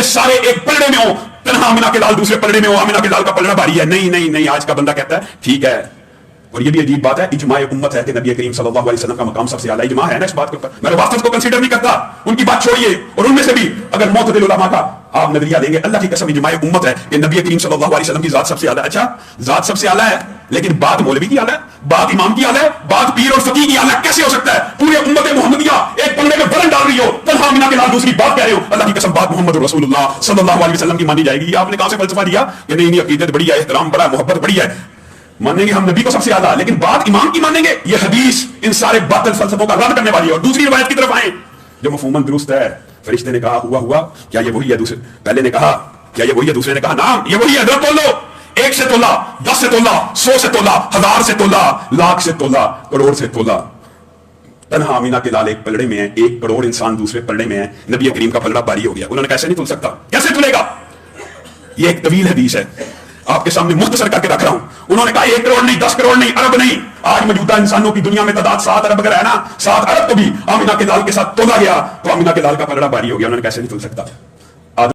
یہ سارے ایک پلڑے میں ہو، تنہا آمینہ کے لال دوسرے پلڑے میں ہو، آمینہ کے لال کا پلڑا بھاری ہے. نہیں نہیں نہیں، آج کا بندہ کہتا ہے ٹھیک ہے. اور یہ بھی عجیب بات ہے، اجماع امت ہے کہ نبی کریم صلی اللہ علیہ وسلم کا مقام سب سے اعلیٰ. اجماع ہے نا اس بات کے اوپر، میں روافض کو کنسیڈر نہیں کرتا، ان کی بات چھوڑیے. اور ان میں سے بھی اگر معتدل علماء کا آپ نظریہ دیں گے، اللہ کی قسم اجماع امت ہے کہ نبی کریم صلی اللہ علیہ وسلم کی ذات سب سے اعلیٰ. اچھا ذات سب سے اعلیٰ ہے، لیکن بات مولوی کی اعلیٰ ہے، بات امام کی اعلیٰ ہے، بات پیر اور فقیہ کی اعلیٰ. کیسے ہو سکتا ہے؟ پورے امت محمدیہ ایک پلڑے میں برن ڈال رہی ہو، تنہا آمینہ کے لال دوسری بات کہہ رہے ہو. اللہ کی قسم بات محمد رسول اللہ صلی اللہ علیہ وسلم کی مانی جائے گی. آپ نے کہاں سے فلسفہ دیا کہ نہیں عقیدت بڑی ہے، احترام بڑا ہے، محبت بڑی ہے، مانیں گے ہم نبی کو سب سے اعلیٰ، لیکن بات امام کی مانیں گے؟ یہ حدیث ان سارے باطل فلسفوں کا رد کرنے والی ہے. اور دوسری روایت کی طرف آئیں جو مفہوماً درست ہے. فرشتے نے کہا ہوا کیا یہ وہی ہے؟ دوسرے پہلے نے کہا کیا یہ وہی ہے؟ دوسرے نے کہا نام یہ وہی ہے. دو تولو، 1 سے تولا، 10 سے تولا، 100 سے تولا، 1000 سے تولا، لاکھ سے تولا، کروڑ سے تولا. تنہا آمینہ کے لال ایک پلڑے میں ہے، 1 کروڑ انسان دوسرے پلڑے میں ہے. نبی کریم کا پلڑا بھاری ہو گیا. انہوں نے کیسے نہیں تل سکتا؟ کیسے تلے گا؟ یہ ایک طویل حدیث ہے، آپ کے سامنے مختصر کر کے رکھ رہا ہوں. انہوں نے کہا 1 کروڑ نہیں، 10 کروڑ نہیں، ارب نہیں. آج موجودہ انسانوں کی دنیا میں تعداد 7 ارب اگر ہے نا، 7 ارب کو بھی آمینہ کے لال کے ساتھ تولا گیا تو آمینہ کے لال کا پلڑا بھاری ہو گیا. انہوں نے کیسے نہیں تل سکتا؟